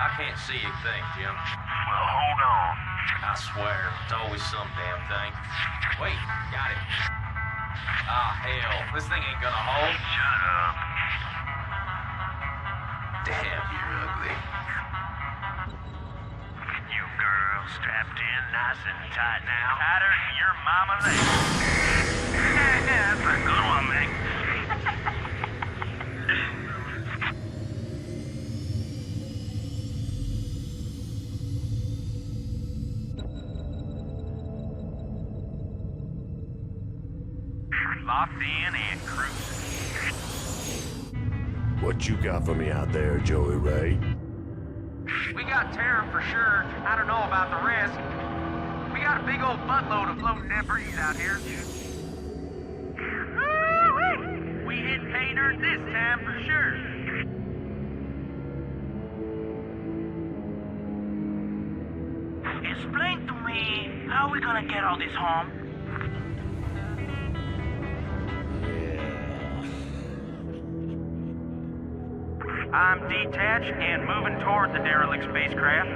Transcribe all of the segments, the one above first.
I can't see a thing, Jim. Well, hold on. I swear, it's always some damn thing. Wait, got it. Ah, hell, this thing ain't gonna hold. Shut up. Damn, you're ugly. You girls strapped in nice and tight now. Tighter than your mama leg. That's a good one, Mick. Locked in and cruising. What you got for me out there, Joey Ray? We got Terra for sure. I don't know about the rest. We got a big old buttload of floating debris out here. Woo-wee! We hit pay dirt this time for sure. Explain to me, how are we gonna get all this home? I'm detached and moving toward the derelict spacecraft.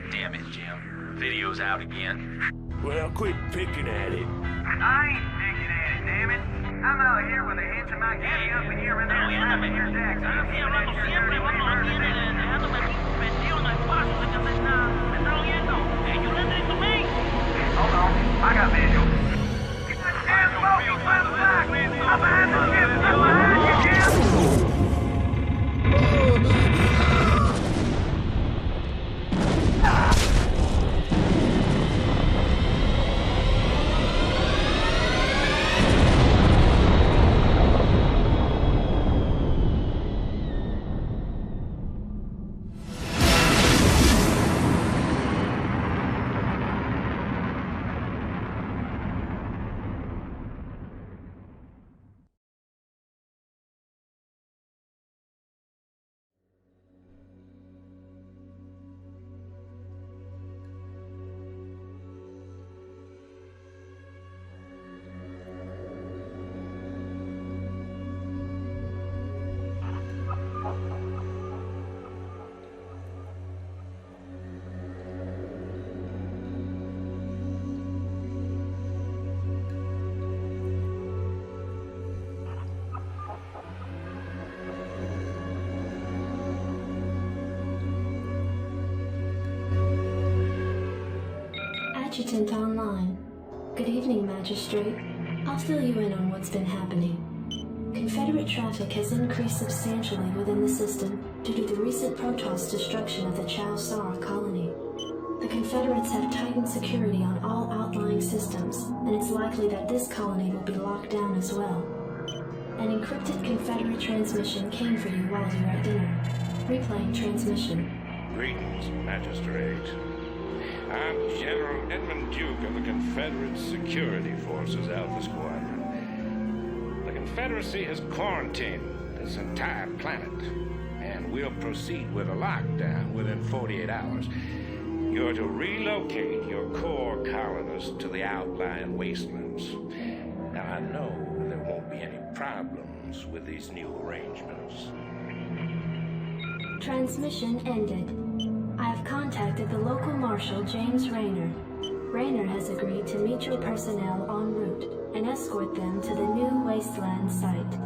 Damn it, Jim. Video's out again. Well, quit picking at it. I ain't picking at it, damn it. I'm out here with a hinge of my giddy up and here and there slapping your jacks. I'm hablando siempre cuando lo tienen dejándome metido en el espacio de que me está oyendo. Hey, you listening to me? Hold on, I got visual. Damn smoking left back! I'm behind the ship! I'm behind you, Jim! Adjutant online. Good evening, Magistrate. I'll fill you in on what's been happening. Confederate traffic has increased substantially within the system due to the recent Protoss destruction of the Chow Sara colony. The Confederates have tightened security on all outlying systems, and it's likely that this colony will be locked down as well. An encrypted Confederate transmission came for you while you were at dinner. Replaying transmission. Greetings, Magistrate. I'm General Edmund Duke of the Confederate Security Forces Alpha Squadron. The Confederacy has quarantined this entire planet, and we'll proceed with a lockdown within 48 hours. You're to relocate your core colonists to the outlying wastelands. Now, I know there won't be any problems with these new arrangements. Transmission ended. I have contacted the local marshal, James Rayner. Rayner has agreed to meet your personnel en route and escort them to the new wasteland site.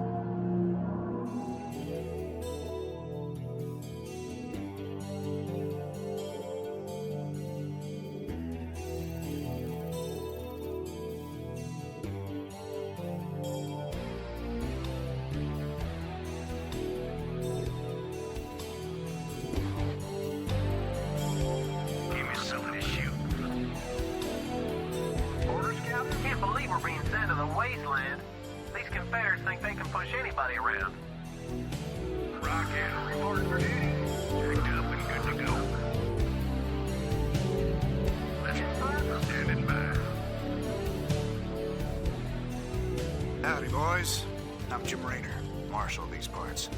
Howdy, boys. I'm Jim Rayner, marshal of these parts.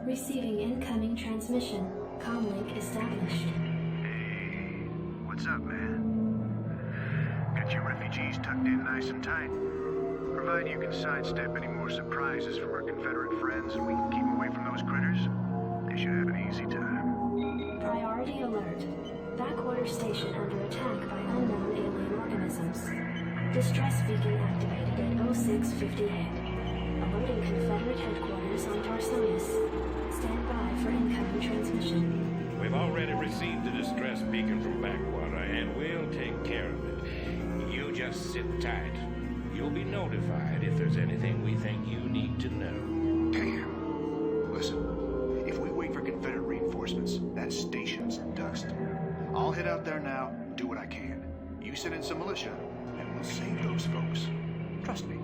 Receiving incoming transmission. Comlink established. Hey, what's up, man? Got your refugees tucked in nice and tight? provided you can sidestep any more surprises from our Confederate friends and we can keep away from those critters, they should have an easy time. Priority alert. Backwater station under attack by unknown alien organisms. Distress beacon activated at 0658. Alerting Confederate headquarters on Tarsonis. Stand by for incoming transmission. We've already received the distress beacon from Backwater, and we'll take care of it. You just sit tight. You'll be notified if there's anything we think you need to know. Damn. Listen, if we wait for Confederate reinforcements, that station's dust. I'll head out there now, do what I can. You send in some militia, and we'll save those folks. Trust me.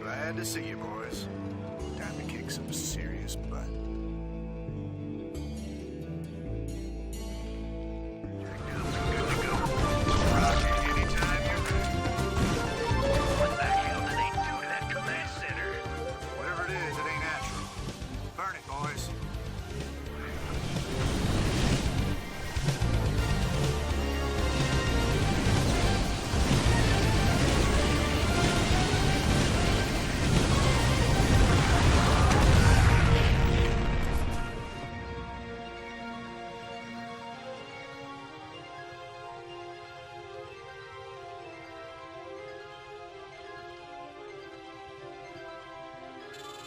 Glad to see you, boys. Time to kick some serious butt. Checked out and good to go. Rock it anytime you're ready. What the hell do they do to that command center? Whatever it is, it ain't natural. Burn it, boys.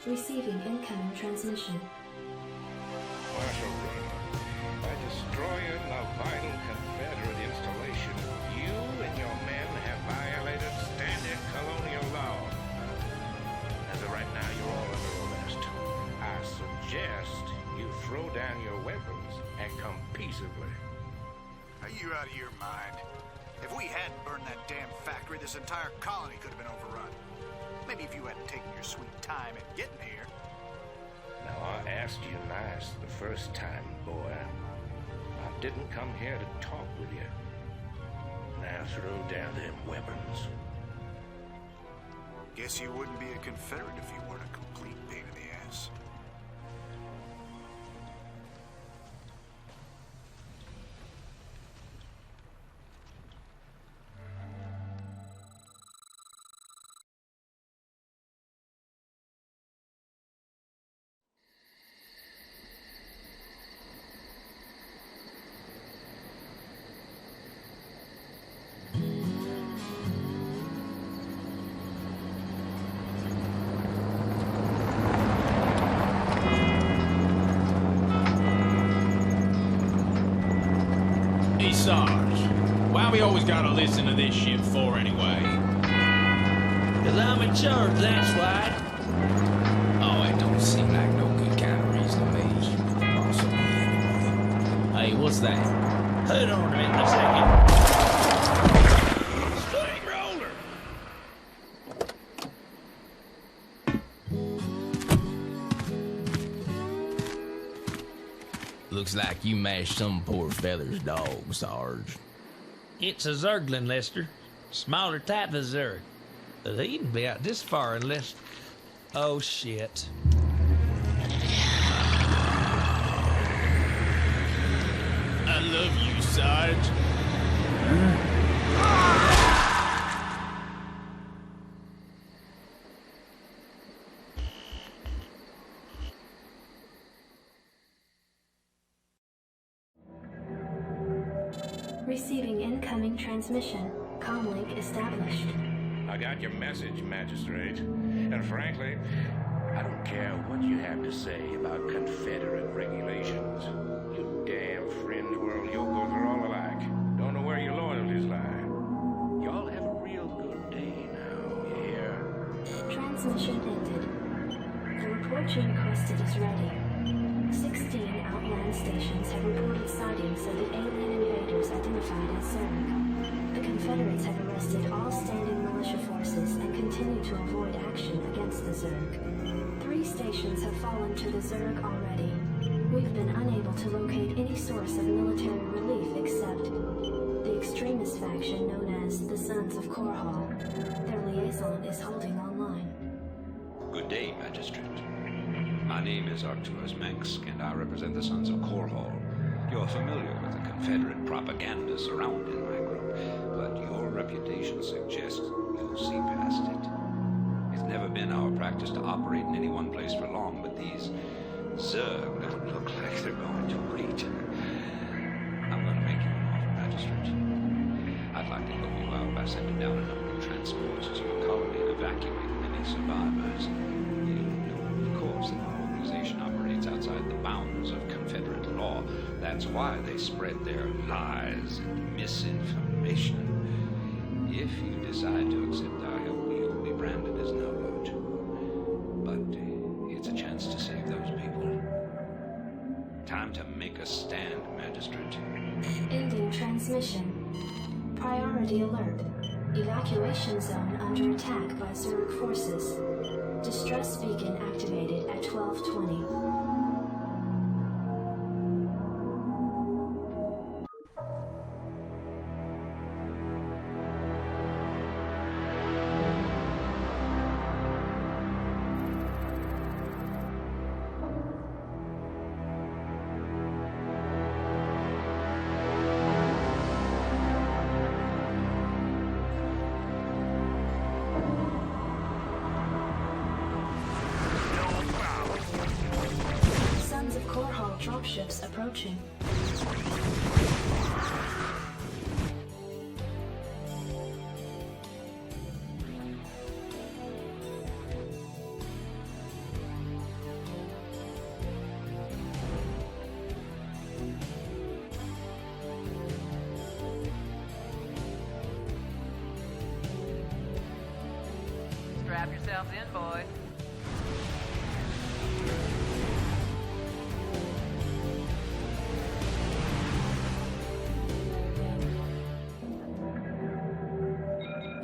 Receiving incoming transmission. Marshal Ray, by destroying a vital Confederate installation, you and your men have violated standard colonial law. As of right now, you're all under arrest. I suggest you throw down your weapons and come peaceably. Are you out of your mind? If we hadn't burned that damn factory, this entire colony could have been overrun. Maybe if you hadn't taken your sweet time at getting here. Now, I asked you nice the first time, boy. I didn't come here to talk with you. Now throw down them weapons. Guess you wouldn't be a Confederate if you weren't a complete pain in the ass. Sarge, why we always gotta listen to this shit for anyway? 'Cause I'm in charge, that's why. Oh, it don't seem like no good kind of reason to me. Also, anyway. Hey, what's that? Hold on a minute, a second. Spring roller! Looks like you mashed some poor fella's dog, Sarge. It's a Zerglin, Lester. Smaller type of Zerg. But he can be out this far unless... Oh, shit. I love you, Sarge. Receiving incoming transmission. Comlink established. I got your message, Magistrate. And frankly, I don't care what you have to say about Confederate regulations. You damn fringe world yokos are all alike. Don't know where your loyalties lie. Y'all have a real Transmission ended. The report you requested is ready. 16 outland stations have reported sightings of the alien invaders identified as Zerg. The Confederates have arrested all standing militia forces and continue to avoid action against the Zerg. 3 stations have fallen to the Zerg already. We've been unable to locate any source of military relief except the extremist faction known as the Sons of Korhal. Their liaison is holding online. Good day, Magistrate. My name is Arcturus Mensk, and I represent the Sons of Korhal. You're familiar with the Confederate propaganda surrounding my group, but your reputation suggests you'll see past it. It's never been our practice to operate in any one place for long, but these Zerg don't look like they're going to wait. I'm going to make you an offer, Magistrate. I'd like to help you out by sending down a number of transports to your colony and evacuating any survivors. You know, of course, that our organization operates outside the bounds of Confederate law. That's why they spread their lies and misinformation. If you decide to accept our help, you'll be branded as an outlaw too. But it's a chance to save those people. Time to make a stand, Magistrate. Ending transmission. Priority alert. Evacuation zone under attack by Zerg forces. Distress beacon activated at 12:20. Sons of Korhal dropships approaching. Strap yourselves in, boys.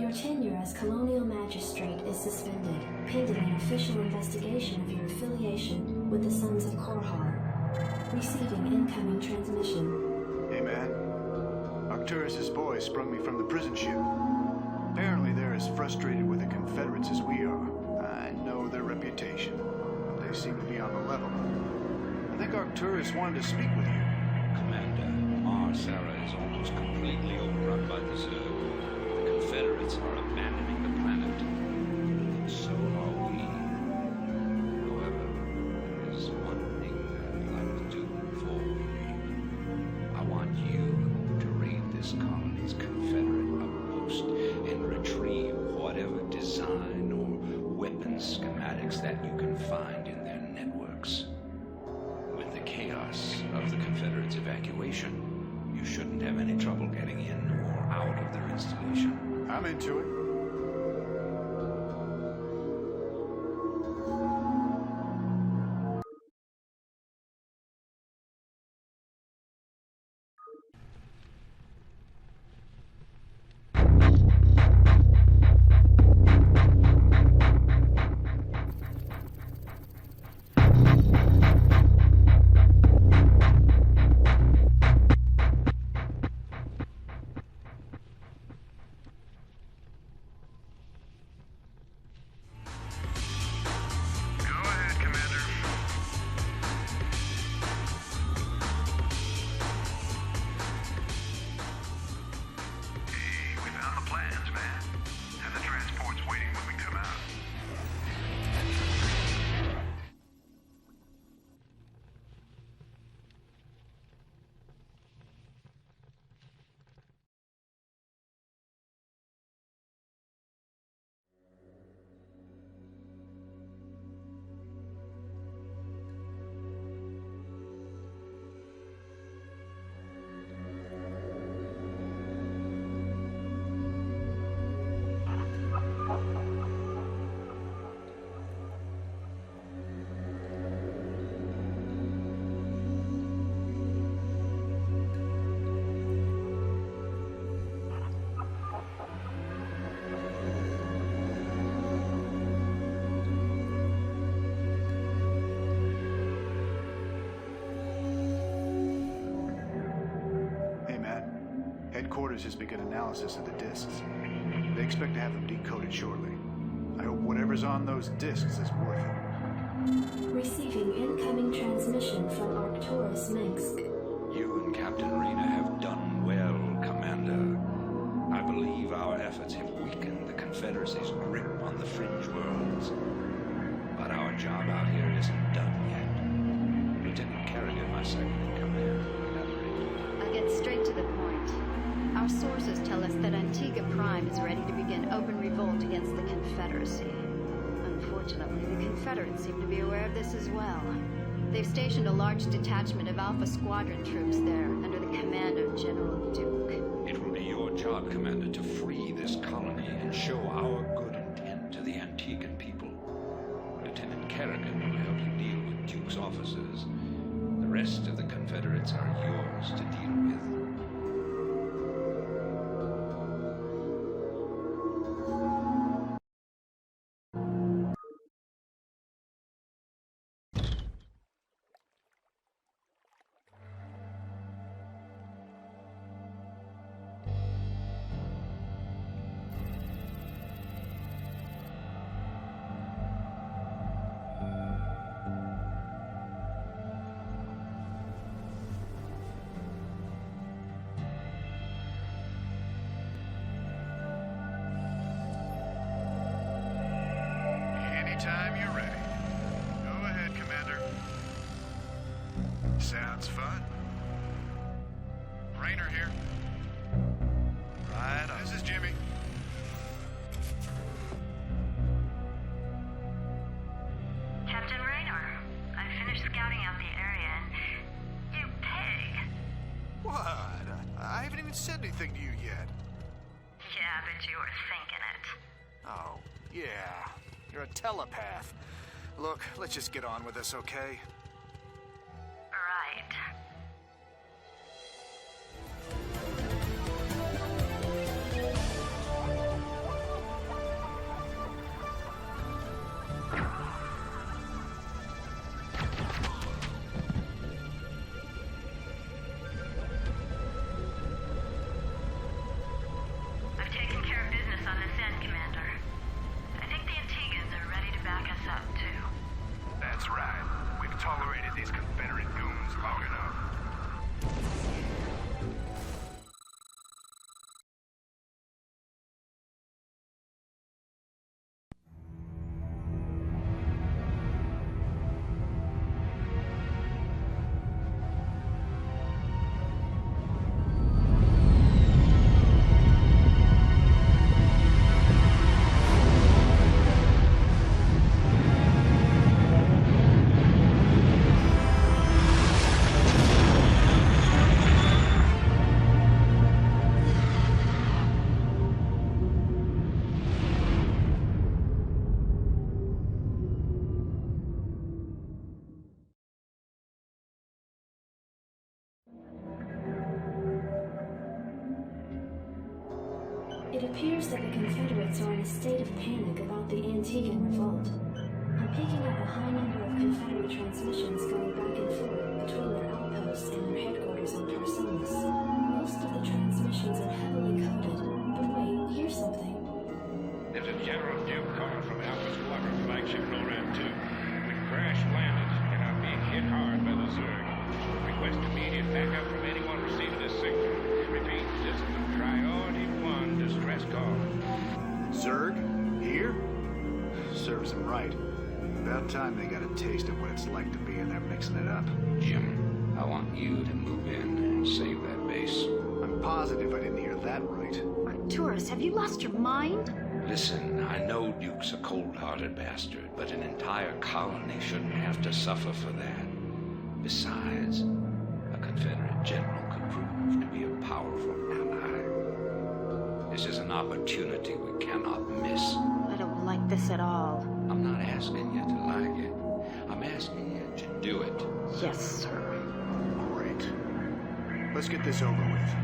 Your tenure as Colonial Magistrate is suspended, pending an official investigation of your affiliation with the Sons of Korhal. Receiving incoming transmission. Hey, man. Arcturus's boys sprung me from the prison ship. Apparently they're as frustrated with the Confederates as we are. I know their reputation. They seem to be on the level. I think Arcturus wanted to speak with you. Commander, Mars Sarah is almost completely overrun by the Zerg. The Confederates are abandoning the planet. And so are we. However, there is one thing I'd like to do before we leave. I want you to raid this colony's Confederate outpost and retrieve whatever design or weapons schematics that you can find in their networks. With the chaos of the Confederates' evacuation, you shouldn't have any trouble getting in or out of their installation. I'm into it. headquarters has begun analysis of the discs. They expect to have them decoded shortly. I hope whatever's on those discs is worth it. Receiving incoming transmission from Arcturus Minsk. You and Captain Rena have done well, Commander. I believe our efforts have weakened the Confederacy's grip on the fringe worlds. But our job out here isn't done yet. Lieutenant Kerrigan, my second in command, elaborate. I'll get straight to the point. Our sources tell us that Antigua Prime is ready to begin open revolt against the Confederacy. Unfortunately, the Confederates seem to be aware of this as well. They've stationed a large detachment of Alpha Squadron troops there under the command of General Duke. It will be your job, Commander, to free this colony and show our good intent to the Antiguan people. Lieutenant Kerrigan will help you deal with Duke's officers. The rest of the Confederates are yours to deal with. Anytime you're ready. Go ahead, Commander. Sounds fun. Raynor here. Right on. This is Jimmy. Captain Raynor, I finished scouting out the area and... You pig! What? I haven't even said anything to you yet. Yeah, but you were thinking it. Oh, yeah. You're a telepath. Look, let's just get on with this, okay? Right. I've taken care of business on this end, Commander. I think the Antigans are ready to back us up, too. That's right. We've tolerated these Confederate goons long enough. It appears that the Confederates are in a state of panic about the Antiguan revolt. I'm picking up a high number of Confederate transmissions going back and forth between their outposts and their headquarters on Tarsonis. Most of the transmissions are heavily coded. But wait, here's something. There's a General Duke calling from Alpha Squadron flagship NORAD 2. We've crash landed and are being hit hard by the Zerg. Request immediate backup from anyone receiving this signal. Repeat, system priority 1 distress call. Zerg? Here? Serves them right. About time they got a taste of what it's like to be in there mixing it up. Jim, I want you to move in and save that base. I'm positive I didn't hear that right. Arcturus, have you lost your mind? Listen, I know Duke's a cold-hearted bastard, but an entire colony shouldn't have to suffer for that. Besides, a Confederate general could prove to be a powerful ally. This is an opportunity we cannot miss. I don't like this at all. I'm not asking you to like it. I'm asking you to do it. Yes, sir. Great. Let's get this over with.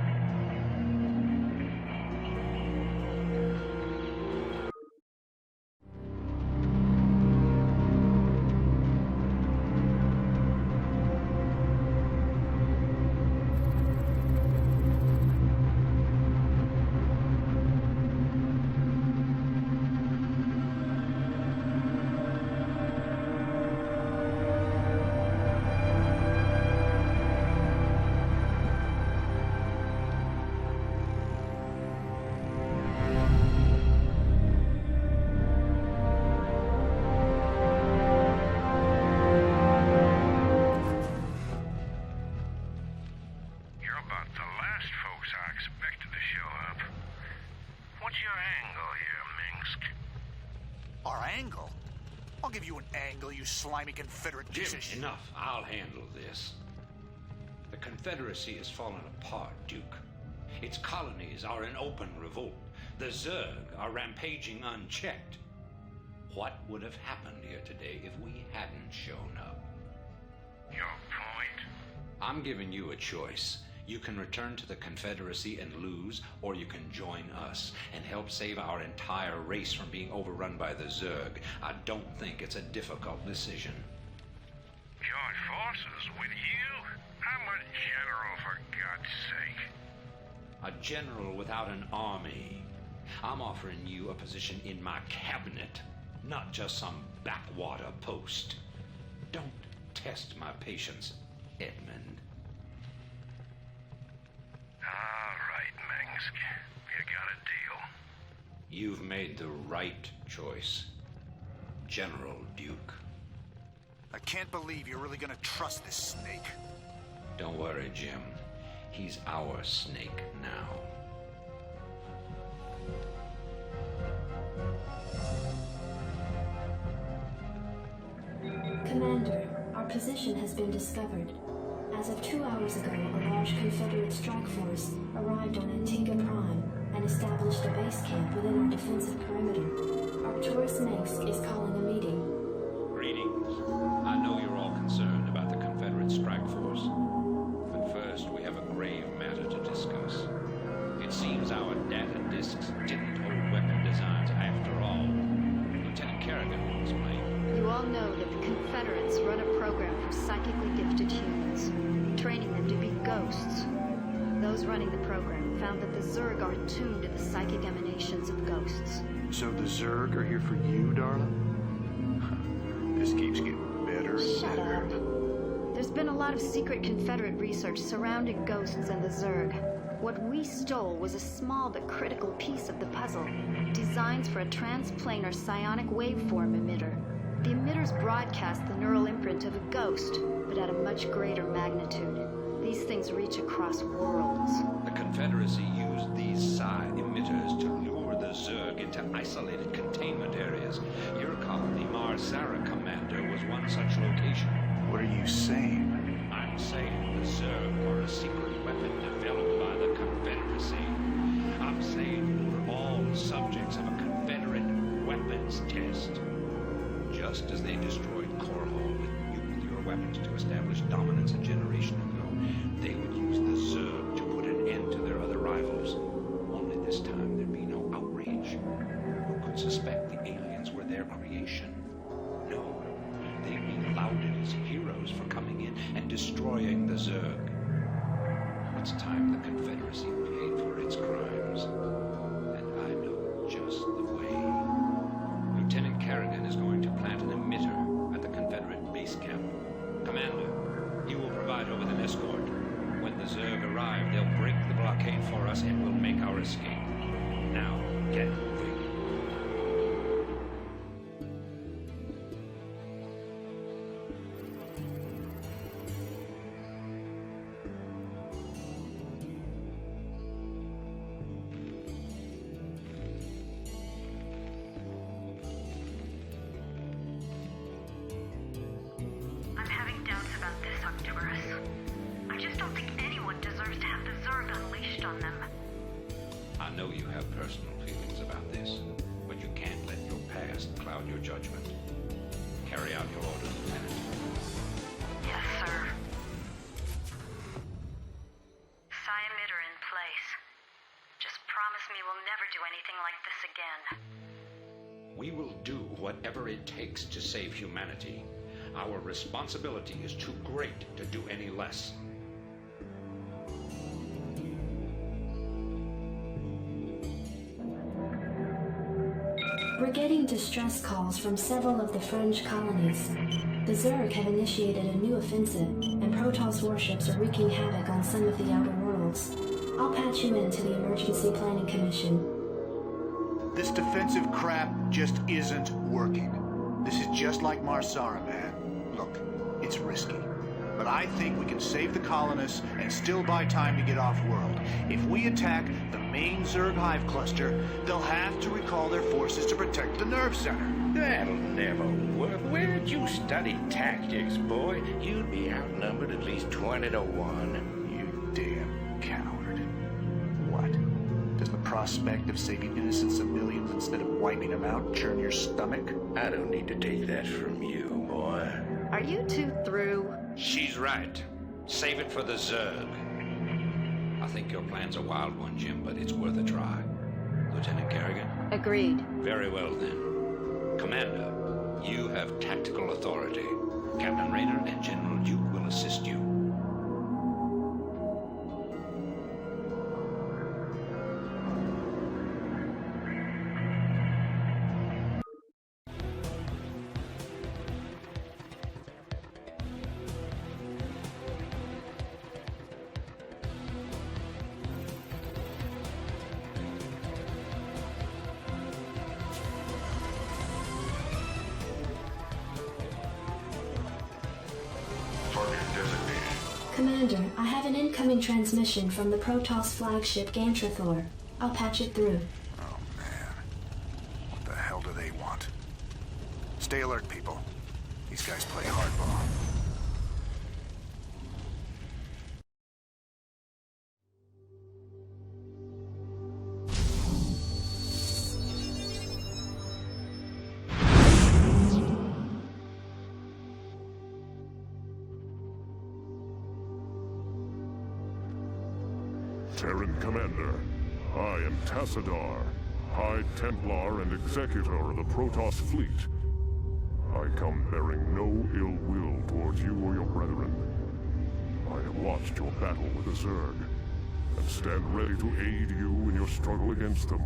I'll give you an angle, you slimy Confederate piece Jim, of shit. enough. I'll handle this. The Confederacy has fallen apart, Duke. Its colonies are in open revolt. The Zerg are rampaging unchecked. What would have happened here today if we hadn't shown up? Your point? I'm giving you a choice. You can return to the Confederacy and lose, or you can join us and help save our entire race from being overrun by the Zerg. I don't think it's a difficult decision. Join forces with you? I'm a general, for God's sake. A general without an army. I'm offering you a position in my cabinet, not just some backwater post. Don't test my patience, Edmund. All right, Mengsk. You got a deal. You've made the right choice, General Duke. I can't believe you're really gonna trust this snake. Don't worry, Jim. He's our snake now. Commander, our position has been discovered. As of 2 hours ago, a large Confederate strike force arrived on Antigua Prime and established a base camp within our defensive perimeter. Arcturus Mengsk is calling a meeting. Greetings. I know you're all concerned about the Confederate strike force. But first, we have a grave matter to discuss. It seems our data disks didn't hold weapon designs after all. Lieutenant Kerrigan will explain. You all know that the Confederates run a program for psychically gifted humans, training them to be ghosts. Those running the program found that the Zerg are attuned to the psychic emanations of ghosts. So the Zerg are here for you, darling? This keeps getting better and Shut better. up. There's been a lot of secret Confederate research surrounding ghosts and the Zerg. What we stole was a small but critical piece of the puzzle. Designs for a transplanar psionic waveform emitter. The emitters broadcast the neural imprint of a ghost, but at a much greater magnitude. These things reach across worlds. The Confederacy used these psi emitters to lure the Zerg into isolated containment areas. Your colony, Mars-Sara Commander, was one such location. What are you saying? I'm saying the Zerg are a secret weapon developed by the Confederacy. I'm saying we're all subjects of a Confederate weapons test. Just as they destroyed Korhal with nuclear weapons to establish dominance a generation ago, they would use the Zerg to put an end to their other rivals. Only this time there'd be no outrage. Who could suspect the aliens were their creation? No, they'd be lauded as heroes for coming in and destroying the Zerg. It's time the Confederacy paid for its crimes. And I know just the way. Lieutenant Kerrigan is going to plant an emitter at the Confederate base camp. Commander, you will provide her with an escort. When the Zerg arrive, they'll break the blockade for us and we'll make our escape. Now, get moving. I'm having doubts about this, Arcturus. I just don't think anyone deserves to have the Zerg unleashed on them. I know you have personal feelings about this, but you can't let your past cloud your judgment. Carry out your orders, Lieutenant. Yes, sir. Psi emitter in place. Just promise me we'll never do anything like this again. We will do whatever it takes to save humanity. Our responsibility is too great to do any less. We're getting distress calls from several of the French colonies. The Zerg have initiated a new offensive, and Protoss warships are wreaking havoc on some of the outer worlds. I'll patch you into the Emergency Planning Commission. This defensive crap just isn't working. This is just like Mars-Sara, man. Look, it's risky. But I think we can save the colonists and still buy time to get off-world. If we attack the main Zerg hive cluster, they'll have to recall their forces to protect the nerve center. That'll never work. Where'd you study tactics, boy? You'd be outnumbered at least 20 to 1. You damn coward. What? Does the prospect of saving innocent civilians instead of wiping them out churn your stomach? I don't need to take that from you, boy. Are you two through? She's right. Save it for the Zerg. I think your plan's a wild one, Jim, but it's worth a try. Lieutenant Kerrigan? Agreed. Very well, then. Commander, you have tactical authority. Captain Raynor and General Duke will assist you. Commander, I have an incoming transmission from the Protoss flagship Gantrathor. I'll patch it through. Oh, man. What the hell do they want? Stay alert, people. These guys play hardball. Terran Commander, I am Tassadar, High Templar and Executor of the Protoss Fleet. I come bearing no ill will towards you or your brethren. I have watched your battle with the Zerg, and stand ready to aid you in your struggle against them.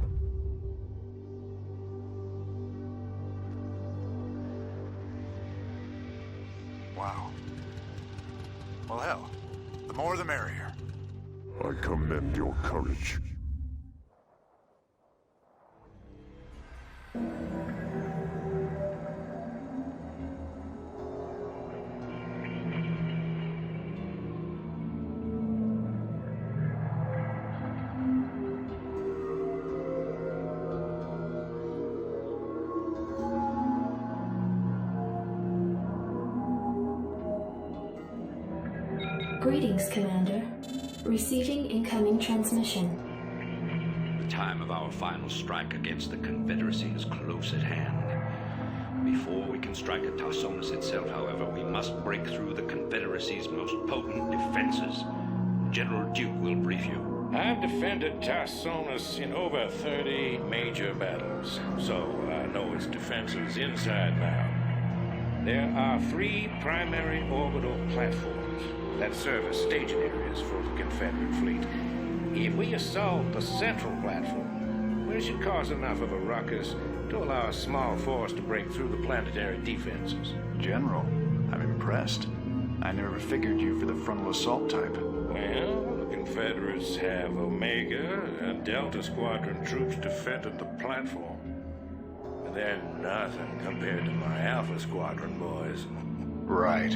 Wow. Well, hell, the more the merrier. I commend your courage. Greetings, Commander. Receiving incoming transmission. The time of our final strike against the Confederacy is close at hand. Before we can strike at Tarsonis itself, however, we must break through the Confederacy's most potent defenses. General Duke will brief you. I've defended Tarsonis in over 30 major battles, so I know its defenses inside and out. There are 3 primary orbital platforms that serve as staging areas for the Confederate fleet. If we assault the central platform, we should cause enough of a ruckus to allow a small force to break through the planetary defenses. General, I'm impressed. I never figured you for the frontal assault type. Well, the Confederates have Omega and Delta Squadron troops defending the platform. But they're nothing compared to my Alpha Squadron boys. Right.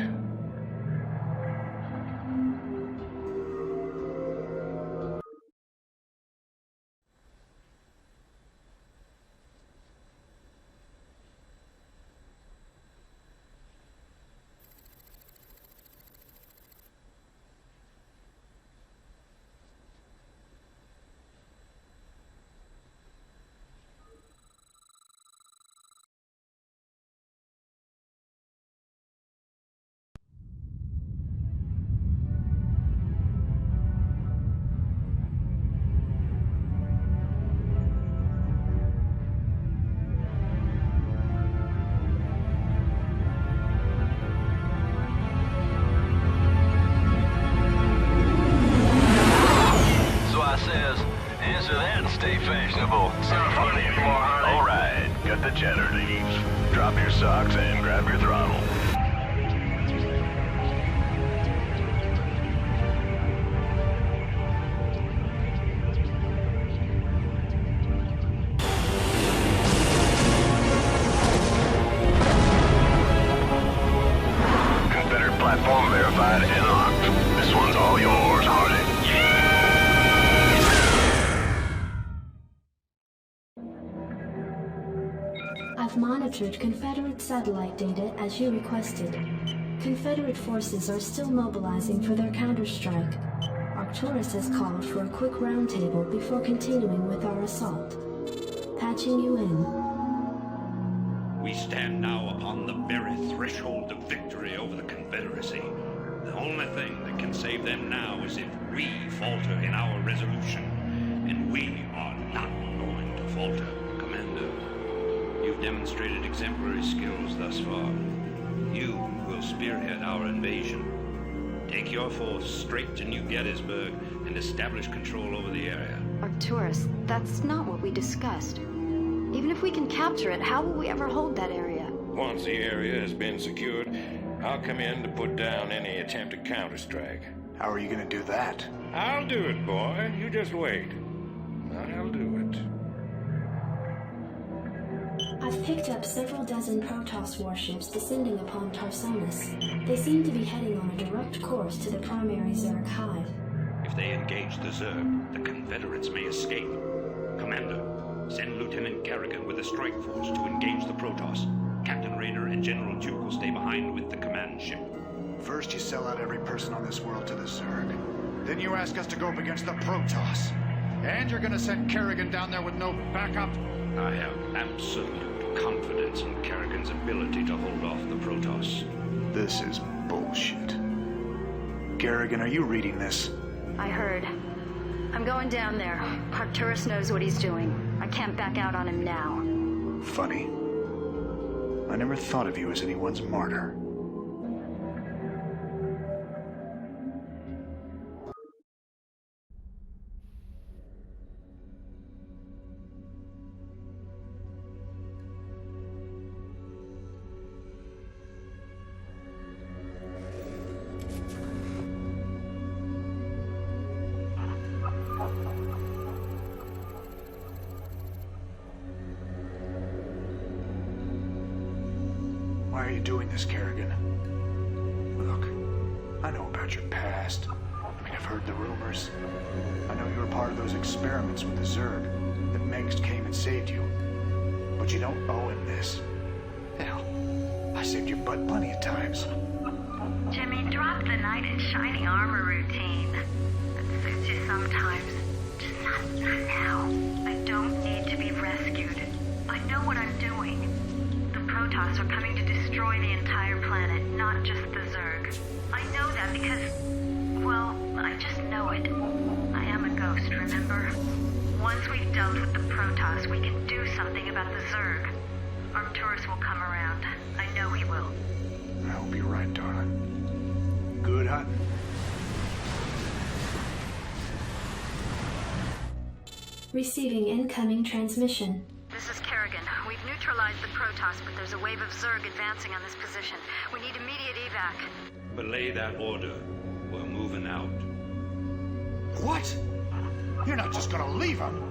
monitored Confederate satellite data as you requested. Confederate forces are still mobilizing for their counterstrike. Arcturus has called for a quick roundtable before continuing with our assault. Patching you in. We stand now upon the very threshold of victory over the Confederacy. The only thing that can save them now is if we falter in our resolution. And we are not going to falter. Commander, you've demonstrated exemplary skills thus far. You will spearhead our invasion. Take your force straight to New Gettysburg and establish control over the area. Arcturus, that's not what we discussed. Even if we can capture it, how will we ever hold that area? Once the area has been secured, I'll come in to put down any attempted counterstrike. How are you gonna do that? I'll do it, boy. You just wait. I'll do it. I've picked up several dozen Protoss warships descending upon Tarsonis. They seem to be heading on a direct course to the primary Zerg hive. If they engage the Zerg, the Confederates may escape. Commander, send Lieutenant Kerrigan with a strike force to engage the Protoss. Captain Raynor and General Duke will stay behind with the command ship. First you sell out every person on this world to the Zerg. Then you ask us to go up against the Protoss. And you're gonna send Kerrigan down there with no backup? I have absolute confidence in Kerrigan's ability to hold off the Protoss. This is bullshit. Kerrigan, are you reading this? I heard. I'm going down there. Arcturus knows what he's doing. I can't back out on him now. Funny. I never thought of you as anyone's martyr. Why are you doing this, Kerrigan? Look, I know about your past. I mean, I've heard the rumors. I know you were part of those experiments with the Zerg, that Mengsk came and saved you. But you don't owe him this. Hell, I saved your butt plenty of times. Jimmy, drop the knight in shining armor routine. That suits you sometimes. Just not now. I don't need to be rescued. I know what I'm doing. The Protoss are coming to destroy the entire planet, not just the Zerg. I know that because, well, I just know it. I am a ghost, remember? Once we've dealt with the Protoss, we can do something about the Zerg. Arcturus will come around. I know he will. I hope you're right, darling. Good hunting. Receiving incoming transmission. This is Kerrigan. We've neutralized the Protoss, but there's a wave of Zerg advancing on this position. We need immediate evac. Belay that order. We're moving out. What? You're not just gonna leave him?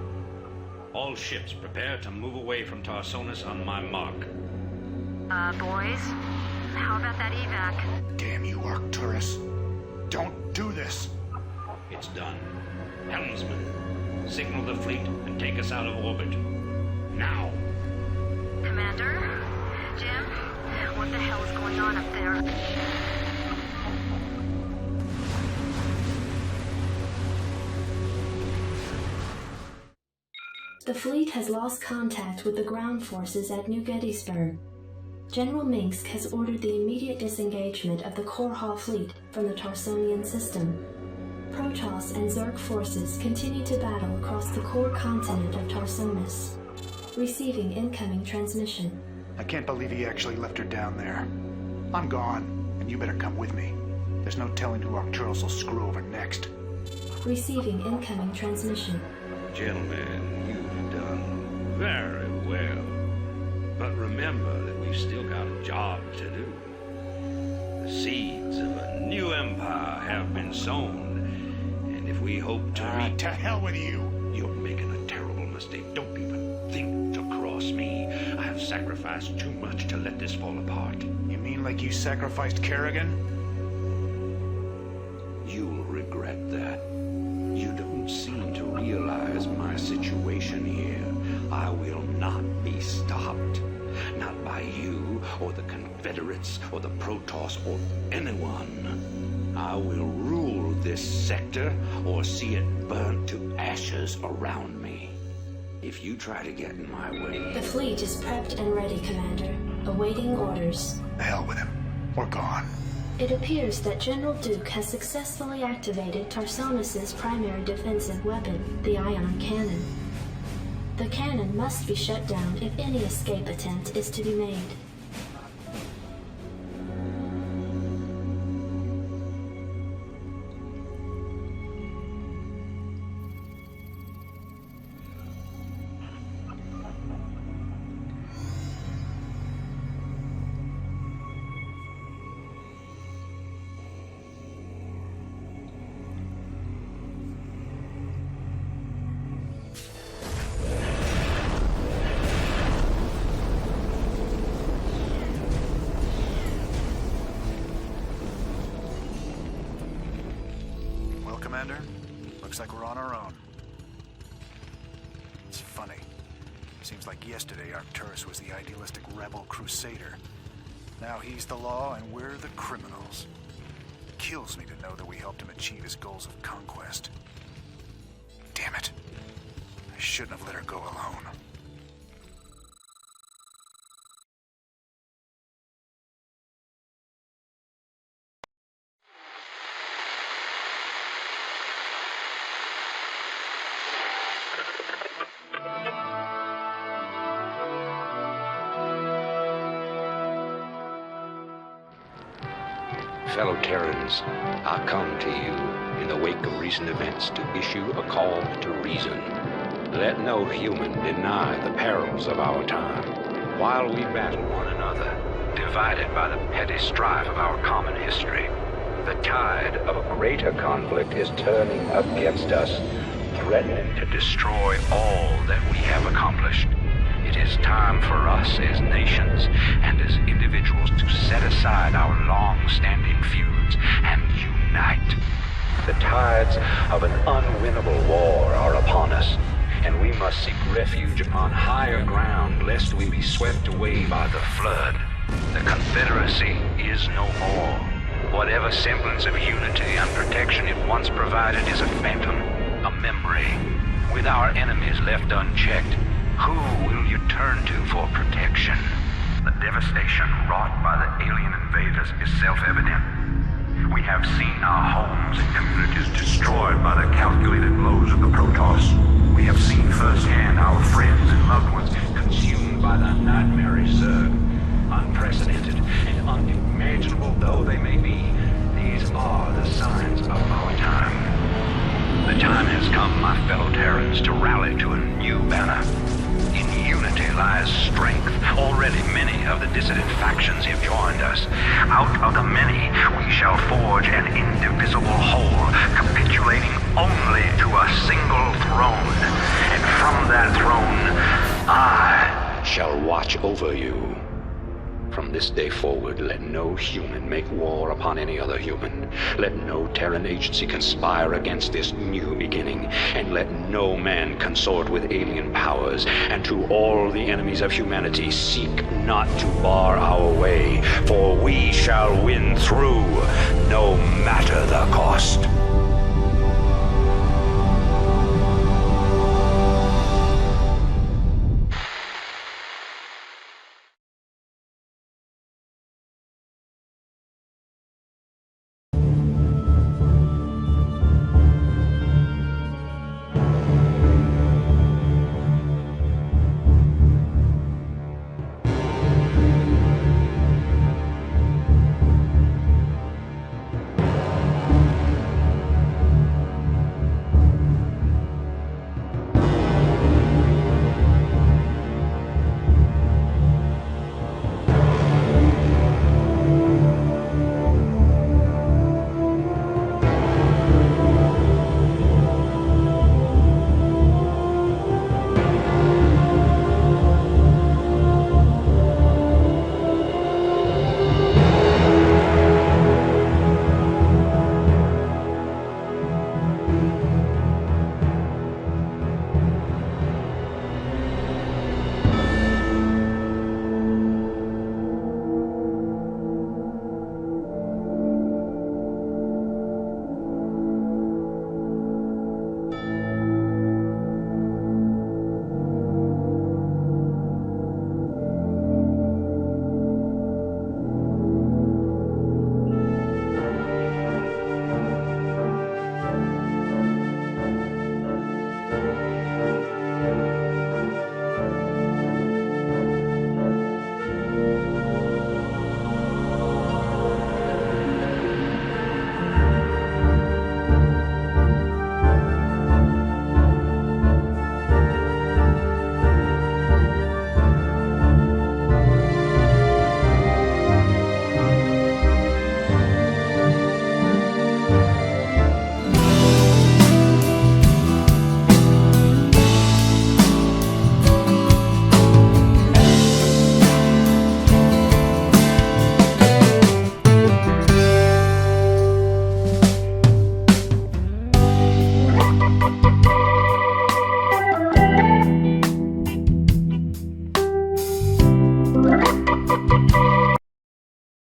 All ships prepare to move away from Tarsonis on my mark. Boys? How about that evac? Damn you, Arcturus. Don't do this. It's done. Helmsman, signal the fleet and take us out of orbit. Now! Commander? Jim? What the hell is going on up there? The fleet has lost contact with the ground forces at New Gettysburg. General Mengsk has ordered the immediate disengagement of the Korhal fleet from the Tarsonian system. Protoss and Zerg forces continue to battle across the core continent of Tarsonis. Receiving incoming transmission. I can't believe he actually left her down there. I'm gone, and you better come with me. There's no telling who Arcturus will screw over next. Receiving incoming transmission. Gentlemen, you've done very well. But remember that we've still got a job to do. The seeds of a new empire have been sown, and if we hope to To hell with you! You're making a terrible mistake. Don't even think to cross me. I have sacrificed too much to let this fall apart. You mean like you sacrificed Kerrigan? You'll regret that. You don't seem to realize my situation here. I will not be stopped. Not by you, or the Confederates, or the Protoss, or anyone. I will rule this sector, or see it burnt to ashes around me. If you try to get in my way... The fleet is prepped and ready, Commander, awaiting orders. The hell with him. We're gone. It appears that General Duke has successfully activated Tarsonis' primary defensive weapon, the ion cannon. The cannon must be shut down if any escape attempt is to be made. Commander. Looks like we're on our own. It's funny. Seems like yesterday Arcturus was the idealistic rebel crusader. Now he's the law and we're the criminals. It kills me to know that we helped him achieve his goals of conquest. Damn it. I shouldn't have let her go alone. Fellow Terrans, I come to you in the wake of recent events to issue a call to reason. Let no human deny the perils of our time. While we battle one another, divided by the petty strife of our common history, the tide of a greater conflict is turning against us, threatening to destroy all that we have accomplished. It is time for us as nations and as individuals to set aside our long-standing feuds and unite. The tides of an unwinnable war are upon us, and we must seek refuge upon higher ground lest we be swept away by the flood. The Confederacy is no more. Whatever semblance of unity and protection it once provided is a phantom, a memory. With our enemies left unchecked, who will you turn to for protection? The devastation wrought by the alien invaders is self-evident. We have seen our homes and communities destroyed by the calculated blows of the Protoss. We have seen firsthand our friends and loved ones consumed by the nightmare Zerg. Unprecedented and unimaginable though they may be, these are the signs of our time. The time has come, my fellow Terrans, to rally to a new banner. In unity lies strength. Already many of the dissident factions have joined us. Out of the many, we shall forge an indivisible whole, capitulating only to a single throne. And from that throne, I shall watch over you. From this day forward, let no human make war upon any other human. Let no Terran agency conspire against this new beginning. And let no man consort with alien powers. And to all the enemies of humanity, seek not to bar our way. For we shall win through, no matter the cost.